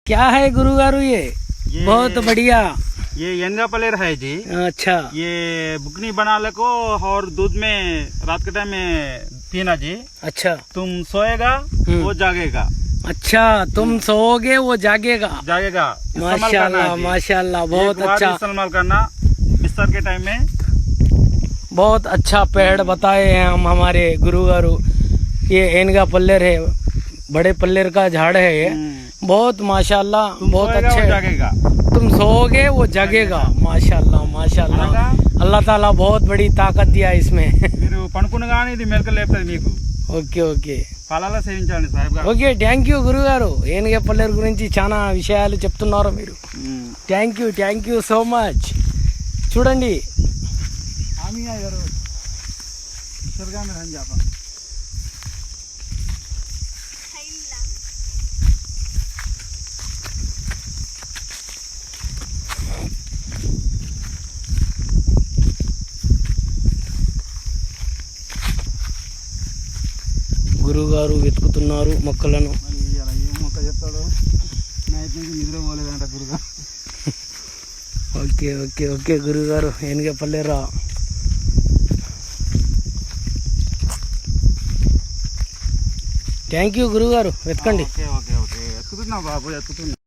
क्या है गुरु गारू ये बहुत बढ़िया। ये यंगा पलेर है जी। अच्छा ये बुकनी बनाने को और दूध में रात के टाइम में पीना जी। अच्छा तुम सोएगा वो जागेगा। अच्छा तुम सोओगे वो जागेगा। जागेगा। इस्तेमाल करना है माशाल्लाह जी। माशाल्लाह बहुत एक बार अच्छा इस्तेमाल करना बिस्तर के टाइम में। बहुत अच्छा पेड़ बताए हैं हम हमारे गुरु गारू। ये एनगा पल्लेर है, बड़े पल्लेर का झाड़ है ये। बहुत माशाल्लाह तुम बहुत सोएगा अच्छे। वो जागेगा। तुम सोओगे वो जगेगा। माशाल्लाह माशाल्लाह अल्लाह ताला बहुत बड़ी ताकत दिया इसमें। మీరు పనుకునగానే ఇది మెలక లేపుతుంది మీకు। ఓకే ఓకే పాలలో సేవించండి సాహెబ్ గారు। ఓకే థ్యాంక్ యూ గురువు గారు. ఏనుగ పల్లెరు గురించి చాలా విషయాలు చెప్తున్నారు మీరు. Thank you so much. చూడండి आम्ही आहे गारू निसर्गाने राहून आपण గురువు గారు వెతుకుతున్నారు మొక్కలను. మరి ఇలా ఏ మొక్క చెప్తాడో నైట్ నుంచి నిద్ర పోలేదంట గురుగా. ఓకే ఓకే ఓకే గురువు గారు ఏనుగ పల్లెరా. థ్యాంక్ యూ గురువు గారు. వెతకండి. ఓకే ఓకే ఓకే ఎత్తుతున్నా బాబు ఎత్తుతున్నా.